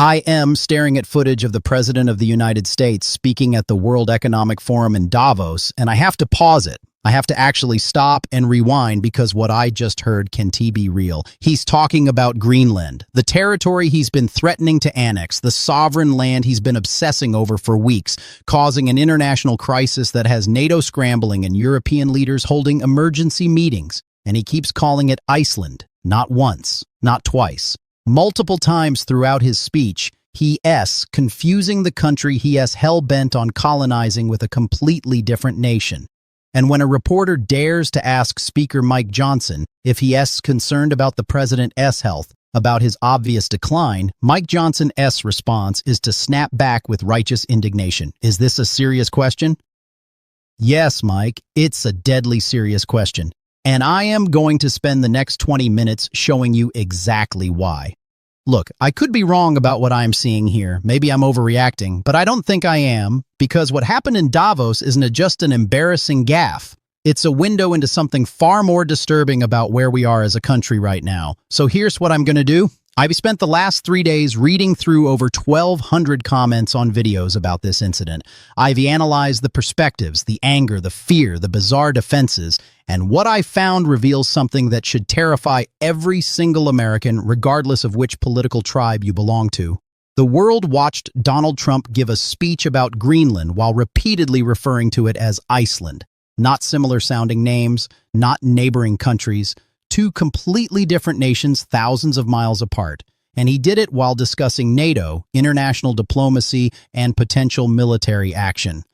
I am staring at footage of the President of the United States speaking at the World Economic Forum in Davos, and I have to pause it. I have to actually stop and rewind because what I just heard can be real. He's talking about Greenland, the territory he's been threatening to annex, the sovereign land he's been obsessing over for weeks, causing an international crisis that has NATO scrambling and European leaders holding emergency meetings. And he keeps calling it Iceland, not once, not twice. Multiple times throughout his speech, confusing the country he is hell-bent on colonizing with a completely different nation. And when a reporter dares to ask Speaker Mike Johnson if he is concerned about the president's health, about his obvious decline, Mike Johnson's response is to snap back with righteous indignation. Is this a serious question? Yes, Mike, it's a deadly serious question. And I am going to spend the next 20 minutes showing you exactly why. Look, I could be wrong about what I'm seeing here. Maybe I'm overreacting, but I don't think I am, because what happened in Davos isn't just an embarrassing gaffe. It's a window into something far more disturbing about where we are as a country right now. So here's what I'm going to do. I've spent the last 3 days reading through over 1,200 comments on videos about this incident. I've analyzed the perspectives, the anger, the fear, the bizarre defenses, and what I found reveals something that should terrify every single American, regardless of which political tribe you belong to. The world watched Donald Trump give a speech about Greenland while repeatedly referring to it as Iceland. Not similar-sounding names, not neighboring countries, two completely different nations thousands of miles apart. And he did it while discussing NATO, international diplomacy, and potential military action.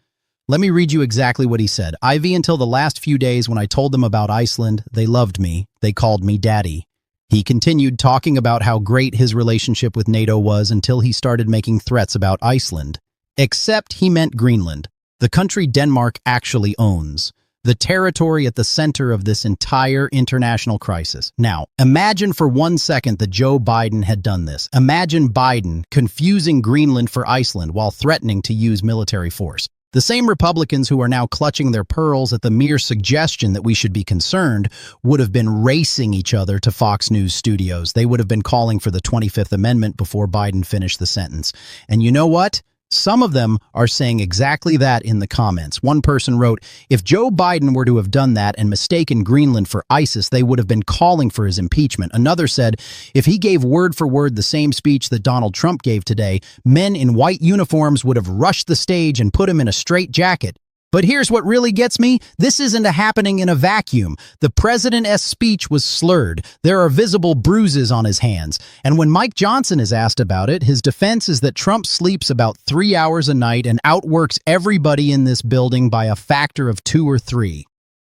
Let me read you exactly what he said. Until the last few days when I told them about Iceland, they loved me. They called me daddy. He continued talking about how great his relationship with NATO was until he started making threats about Iceland. Except he meant Greenland, the country Denmark actually owns. The territory at the center of this entire international crisis. Now, imagine for 1 second that Joe Biden had done this. Imagine Biden confusing Greenland for Iceland while threatening to use military force. The same Republicans who are now clutching their pearls at the mere suggestion that we should be concerned would have been racing each other to Fox News studios. They would have been calling for the 25th Amendment before Biden finished the sentence. And you know what? Some of them are saying exactly that in the comments. One person wrote, if Joe Biden were to have done that and mistaken Greenland for ISIS, they would have been calling for his impeachment. Another said, if he gave word for word the same speech that Donald Trump gave today, men in white uniforms would have rushed the stage and put him in a straitjacket. But here's what really gets me. This isn't happening in a vacuum. The president's speech was slurred. There are visible bruises on his hands. And when Mike Johnson is asked about it, his defense is that Trump sleeps about 3 hours a night and outworks everybody in this building by a factor of 2 or 3.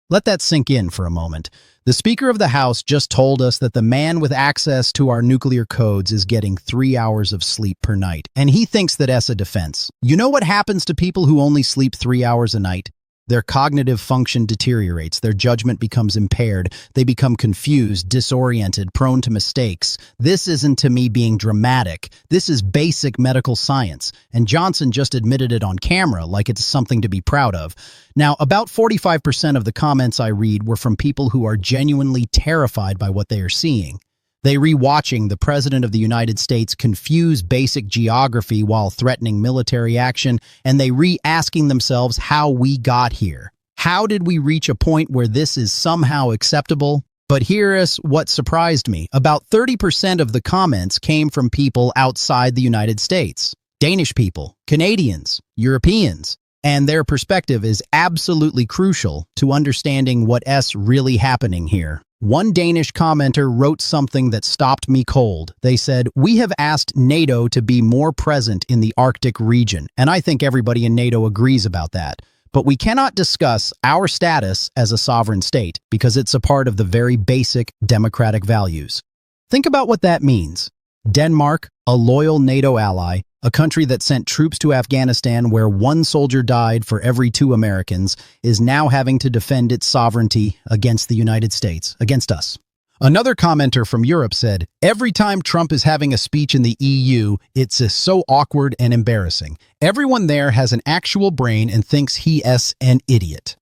Let that sink in for a moment. The Speaker of the House just told us that the man with access to our nuclear codes is getting 3 hours of sleep per night, and he thinks that as a defense. You know what happens to people who only sleep 3 hours a night? Their cognitive function deteriorates, their judgment becomes impaired, they become confused, disoriented, prone to mistakes. This isn't to me being dramatic. This is basic medical science, and Johnson just admitted it on camera like it's something to be proud of. Now, about 45% of the comments I read were from people who are genuinely terrified by what they are seeing. They rewatching the President of the United States confuse basic geography while threatening military action, and they re-asking themselves how we got here. How did we reach a point where this is somehow acceptable? But here is what surprised me. About 30% of the comments came from people outside the United States. Danish people, Canadians, Europeans. And their perspective is absolutely crucial to understanding what's really happening here. One Danish commenter wrote something that stopped me cold. They said, we have asked NATO to be more present in the Arctic region, and I think everybody in NATO agrees about that. But we cannot discuss our status as a sovereign state because it's a part of the very basic democratic values. Think about what that means. Denmark, a loyal NATO ally, a country that sent troops to Afghanistan where 1 soldier died for every 2 Americans, is now having to defend its sovereignty against the United States, against us. Another commenter from Europe said, every time Trump is having a speech in the EU, it's so awkward and embarrassing. Everyone there has an actual brain and thinks he is an idiot.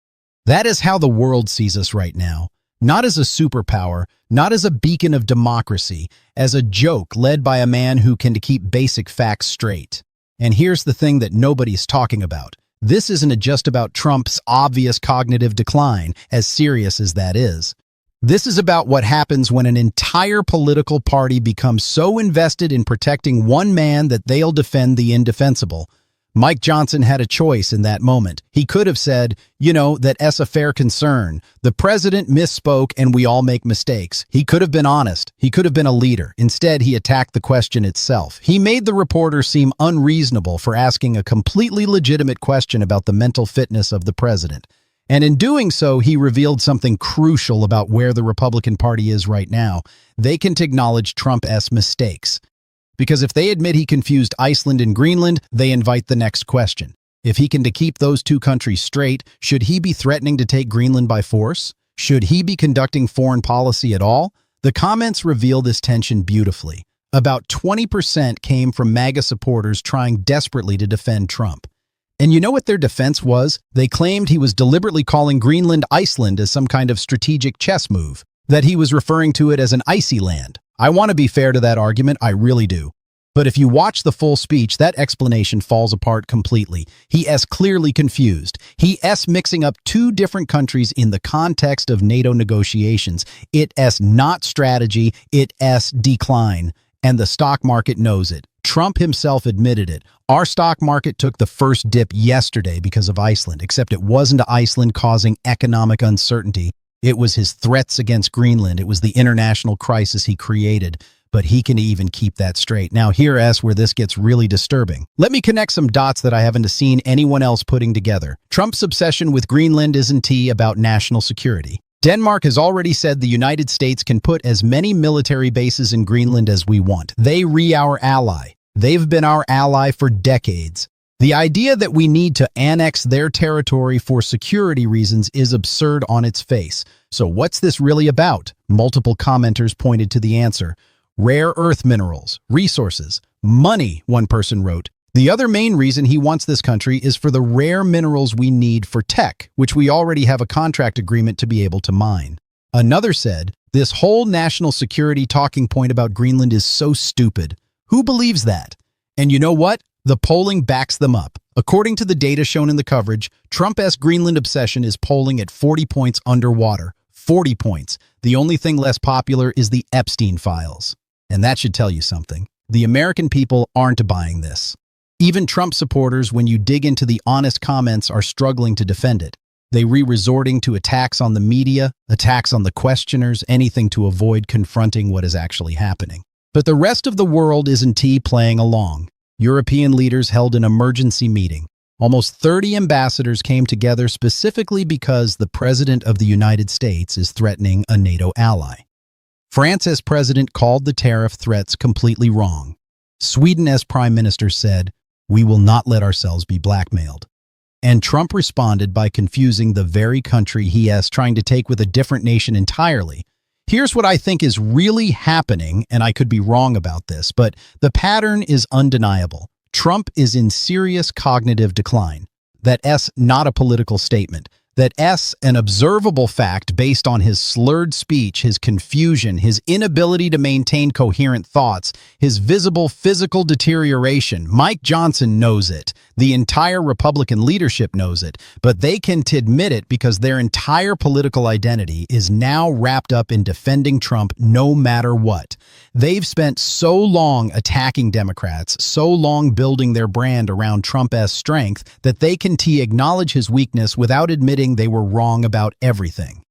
That is how the world sees us right now. Not as a superpower, not as a beacon of democracy, as a joke led by a man who can keep basic facts straight. And here's the thing that nobody's talking about. This isn't just about Trump's obvious cognitive decline, as serious as that is. This is about what happens when an entire political party becomes so invested in protecting one man that they'll defend the indefensible. Mike Johnson had a choice in that moment. He could have said, that's a fair concern. The president misspoke and we all make mistakes. He could have been honest. He could have been a leader. Instead, he attacked the question itself. He made the reporter seem unreasonable for asking a completely legitimate question about the mental fitness of the president. And in doing so, he revealed something crucial about where the Republican Party is right now. They can't acknowledge Trump's mistakes. Because if they admit he confused Iceland and Greenland, they invite the next question. If he can keep those two countries straight, should he be threatening to take Greenland by force? Should he be conducting foreign policy at all? The comments reveal this tension beautifully. About 20% came from MAGA supporters trying desperately to defend Trump. And you know what their defense was? They claimed he was deliberately calling Greenland Iceland as some kind of strategic chess move, that he was referring to it as an icy land. I want to be fair to that argument, I really do. But if you watch the full speech, that explanation falls apart completely. He is clearly confused. He is mixing up two different countries in the context of NATO negotiations. It is not strategy, it is decline. And the stock market knows it. Trump himself admitted it. Our stock market took the first dip yesterday because of Iceland, except it wasn't Iceland causing economic uncertainty. It was his threats against Greenland. It was the international crisis he created. But he can even keep that straight. Now here's where this gets really disturbing. Let me connect some dots that I haven't seen anyone else putting together. Trump's obsession with Greenland isn't about national security. Denmark has already said the United States can put as many military bases in Greenland as we want. They our ally. They've been our ally for decades. The idea that we need to annex their territory for security reasons is absurd on its face. So what's this really about? Multiple commenters pointed to the answer. Rare earth minerals, resources, money, one person wrote. The other main reason he wants this country is for the rare minerals we need for tech, which we already have a contract agreement to be able to mine. Another said, this whole national security talking point about Greenland is so stupid. Who believes that? And you know what? The polling backs them up. According to the data shown in the coverage, Trump's Greenland obsession is polling at 40 points underwater. 40 points. The only thing less popular is the Epstein files. And that should tell you something. The American people aren't buying this. Even Trump supporters, when you dig into the honest comments, are struggling to defend it. They resorting to attacks on the media, attacks on the questioners, anything to avoid confronting what is actually happening. But the rest of the world isn't playing along. European leaders held an emergency meeting. Almost 30 ambassadors came together specifically because the President of the United States is threatening a NATO ally. France's president called the tariff threats completely wrong. Sweden as Prime Minister said, "We will not let ourselves be blackmailed." And Trump responded by confusing the very country he is trying to take with a different nation entirely. Here's what I think is really happening, and I could be wrong about this, but the pattern is undeniable. Trump is in serious cognitive decline. That's not a political statement. That's an observable fact based on his slurred speech, his confusion, his inability to maintain coherent thoughts, his visible physical deterioration. Mike Johnson knows it. The entire Republican leadership knows it, but they can't admit it because their entire political identity is now wrapped up in defending Trump no matter what. They've spent so long attacking Democrats, so long building their brand around Trump's strength that they can acknowledge his weakness without admitting they were wrong about everything.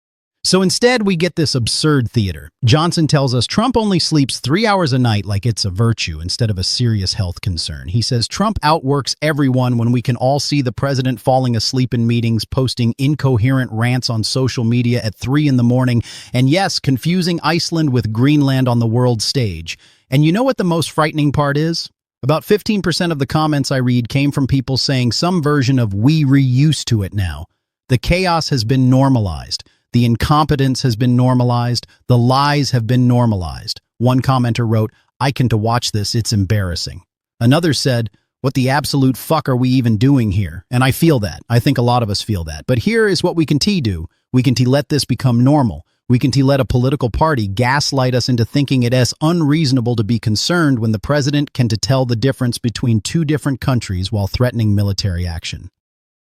So instead, we get this absurd theater. Johnson tells us Trump only sleeps 3 hours a night like it's a virtue instead of a serious health concern. He says Trump outworks everyone when we can all see the president falling asleep in meetings, posting incoherent rants on social media at 3 in the morning, and yes, confusing Iceland with Greenland on the world stage. And you know what the most frightening part is? About 15% of the comments I read came from people saying some version of "we reused to it now." The chaos has been normalized. The incompetence has been normalized. The lies have been normalized. One commenter wrote, "I can to watch this, it's embarrassing." Another said, "What the absolute fuck are we even doing here?" And I feel that. I think a lot of us feel that. But here is what we can do. We can let this become normal. We can let a political party gaslight us into thinking it is unreasonable to be concerned when the president can tell the difference between two different countries while threatening military action.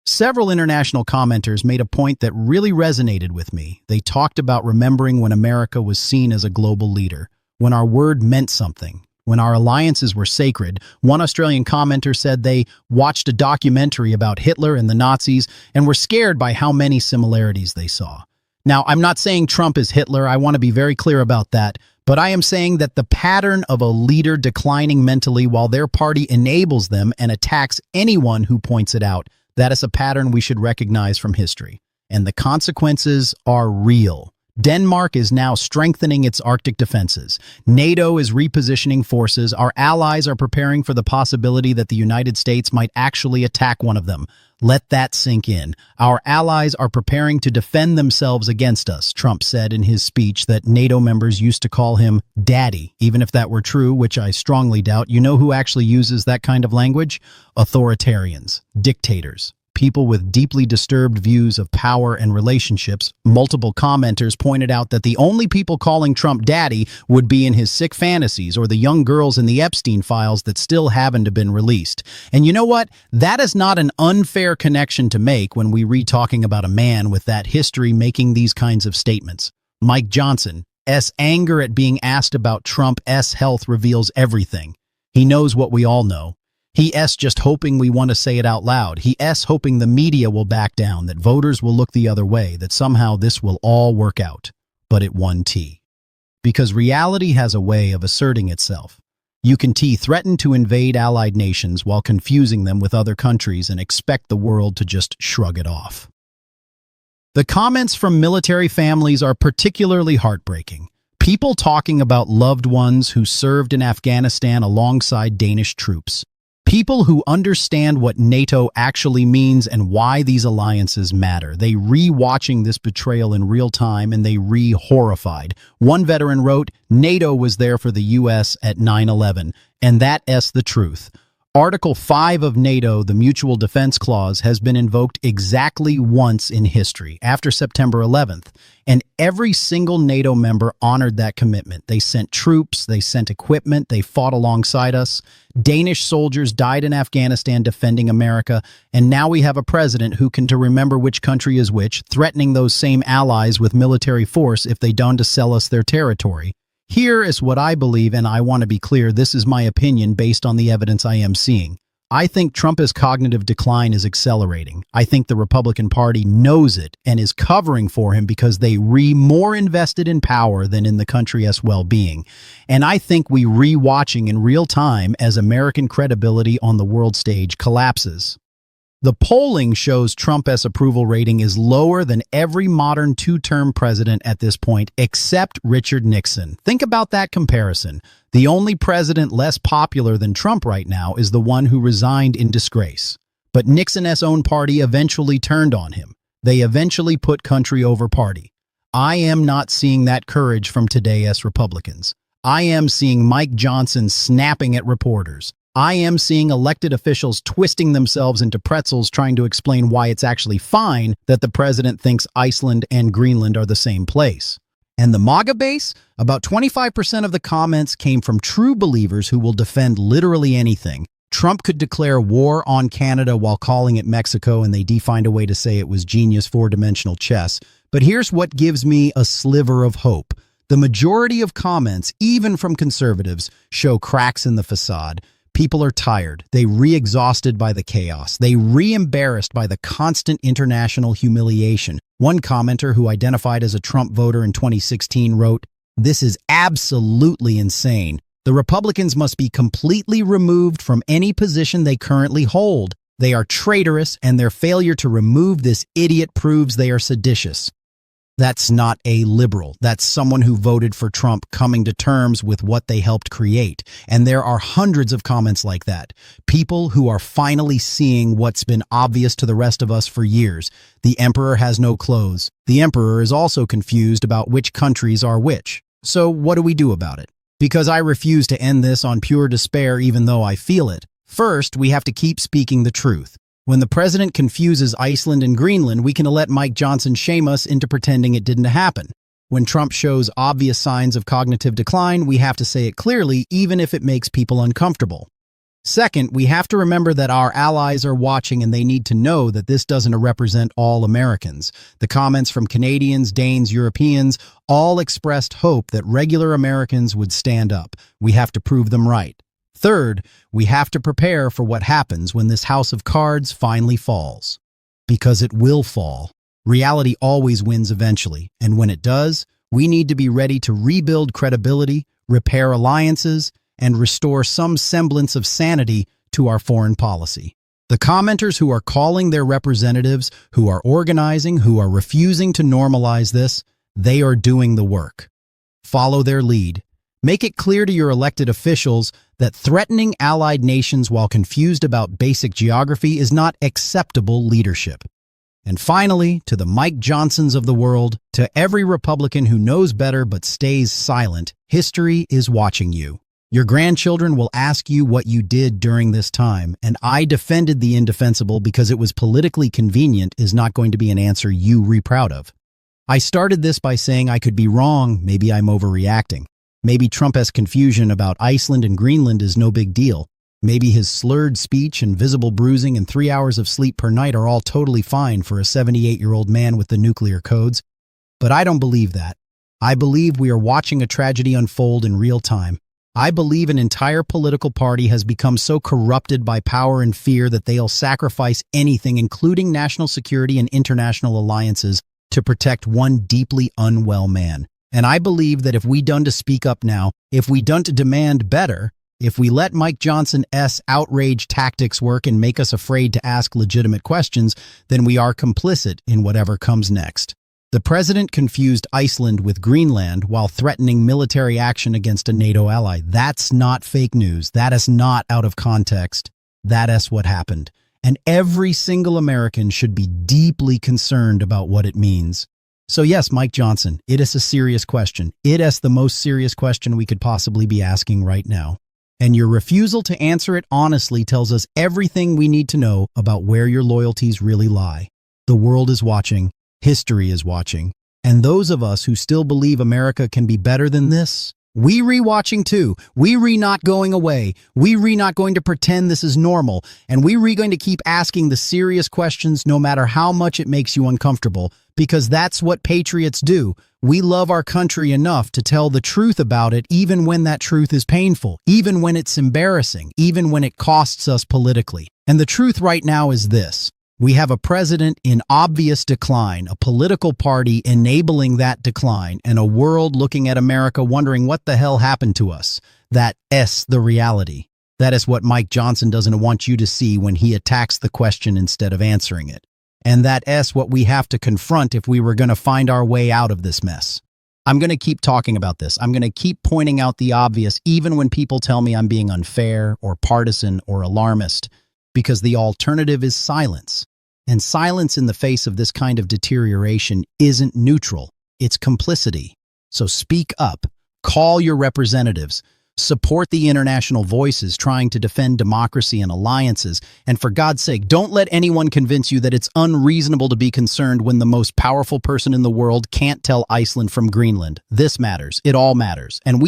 Several international commenters made a point that really resonated with me. They talked about remembering when America was seen as a global leader, when our word meant something, when our alliances were sacred. One Australian commenter said they watched a documentary about Hitler and the Nazis and were scared by how many similarities they saw. Now, I'm not saying Trump is Hitler. I want to be very clear about that. But I am saying that the pattern of a leader declining mentally while their party enables them and attacks anyone who points it out, that is a pattern we should recognize from history. And the consequences are real. Denmark is now strengthening its Arctic defenses. NATO is repositioning forces. Our allies are preparing for the possibility that the United States might actually attack one of them. Let that sink in. Our allies are preparing to defend themselves against us, Trump said in his speech that NATO members used to call him Daddy. Even if that were true, which I strongly doubt, you know who actually uses that kind of language? Authoritarians, dictators. People with deeply disturbed views of power and relationships. Multiple commenters pointed out that the only people calling Trump daddy would be in his sick fantasies or the young girls in the Epstein files that still haven't been released. And you know what? That is not an unfair connection to make when we read talking about a man with that history making these kinds of statements. Mike Johnson's anger at being asked about Trump's health reveals everything. He knows what we all know. He's just hoping we want to say it out loud. He's hoping the media will back down, that voters will look the other way, that somehow this will all work out. But it won't. Because reality has a way of asserting itself. You can threaten to invade allied nations while confusing them with other countries and expect the world to just shrug it off. The comments from military families are particularly heartbreaking. People talking about loved ones who served in Afghanistan alongside Danish troops. People who understand what NATO actually means and why these alliances matter. They re-watching this betrayal in real time and they re-horrified. One veteran wrote, NATO was there for the U.S. at 9/11, and that's the truth. Article 5 of NATO, the Mutual Defense Clause, has been invoked exactly once in history, after September 11th, and every single NATO member honored that commitment. They sent troops, they sent equipment, they fought alongside us. Danish soldiers died in Afghanistan defending America, and now we have a president who can remember which country is which, threatening those same allies with military force if they don't sell us their territory. Here is what I believe, and I want to be clear, this is my opinion based on the evidence I am seeing. I think Trump's cognitive decline is accelerating. I think the Republican Party knows it and is covering for him because they more invested in power than in the country's well-being. And I think we re-watching in real time as American credibility on the world stage collapses. The polling shows Trump's approval rating is lower than every modern two-term president at this point, except Richard Nixon. Think about that comparison. The only president less popular than Trump right now is the one who resigned in disgrace. But Nixon's own party eventually turned on him. They eventually put country over party. I am not seeing that courage from today's Republicans. I am seeing Mike Johnson snapping at reporters. I am seeing elected officials twisting themselves into pretzels trying to explain why it's actually fine that the president thinks Iceland and Greenland are the same place. And the MAGA base? About 25% of the comments came from true believers who will defend literally anything. Trump could declare war on Canada while calling it Mexico, and they find a way to say it was genius four-dimensional chess. But here's what gives me a sliver of hope. The majority of comments, even from conservatives, show cracks in the facade. People are tired. They re-exhausted by the chaos. They re-embarrassed by the constant international humiliation. One commenter who identified as a Trump voter in 2016 wrote, "This is absolutely insane. The Republicans must be completely removed from any position they currently hold. They are traitorous, and their failure to remove this idiot proves they are seditious." That's not a liberal. That's someone who voted for Trump coming to terms with what they helped create. And there are hundreds of comments like that. People who are finally seeing what's been obvious to the rest of us for years. The emperor has no clothes. The emperor is also confused about which countries are which. So what do we do about it? Because I refuse to end this on pure despair even though I feel it. First, we have to keep speaking the truth. When the president confuses Iceland and Greenland, we can let Mike Johnson shame us into pretending it didn't happen. When Trump shows obvious signs of cognitive decline, we have to say it clearly, even if it makes people uncomfortable. Second, we have to remember that our allies are watching and they need to know that this doesn't represent all Americans. The comments from Canadians, Danes, Europeans all expressed hope that regular Americans would stand up. We have to prove them right. Third, we have to prepare for what happens when this house of cards finally falls. Because it will fall. Reality always wins eventually, and when it does, we need to be ready to rebuild credibility, repair alliances, and restore some semblance of sanity to our foreign policy. The commenters who are calling their representatives, who are organizing, who are refusing to normalize this, they are doing the work. Follow their lead. Make it clear to your elected officials that threatening allied nations while confused about basic geography is not acceptable leadership. And finally, to the Mike Johnsons of the world, to every Republican who knows better but stays silent, history is watching you. Your grandchildren will ask you what you did during this time, and I defended the indefensible because it was politically convenient is not going to be an answer you re proud of. I started this by saying I could be wrong, maybe I'm overreacting. Maybe Trump's confusion about Iceland and Greenland is no big deal. Maybe his slurred speech and visible bruising and 3 hours of sleep per night are all totally fine for a 78-year-old man with the nuclear codes. But I don't believe that. I believe we are watching a tragedy unfold in real time. I believe an entire political party has become so corrupted by power and fear that they'll sacrifice anything, including national security and international alliances, to protect one deeply unwell man. And I believe that if we done to speak up now, if we done to demand better, if we let Mike Johnson's outrage tactics work and make us afraid to ask legitimate questions, then we are complicit in whatever comes next. The president confused Iceland with Greenland while threatening military action against a NATO ally. That's not fake news. That is not out of context. That is what happened. And every single American should be deeply concerned about what it means. So yes, Mike Johnson, it is a serious question. It is the most serious question we could possibly be asking right now. And your refusal to answer it honestly tells us everything we need to know about where your loyalties really lie. The world is watching. History is watching. And those of us who still believe America can be better than this, we re-watching too. We re-not going away. We re-not going to pretend this is normal. And we re-going to keep asking the serious questions no matter how much it makes you uncomfortable. Because that's what patriots do. We love our country enough to tell the truth about it even when that truth is painful, even when it's embarrassing, even when it costs us politically. And the truth right now is this. We have a president in obvious decline, a political party enabling that decline, and a world looking at America wondering what the hell happened to us. That is the reality. That is what Mike Johnson doesn't want you to see when he attacks the question instead of answering it. And that is what we have to confront if we were going to find our way out of this mess. I'm going to keep talking about this. I'm going to keep pointing out the obvious, even when people tell me I'm being unfair or partisan or alarmist, because the alternative is silence. And silence in the face of this kind of deterioration isn't neutral. It's complicity. So speak up. Call your representatives. Support the international voices trying to defend democracy and alliances. And for God's sake, don't let anyone convince you that it's unreasonable to be concerned when the most powerful person in the world can't tell Iceland from Greenland. This matters. It all matters. And we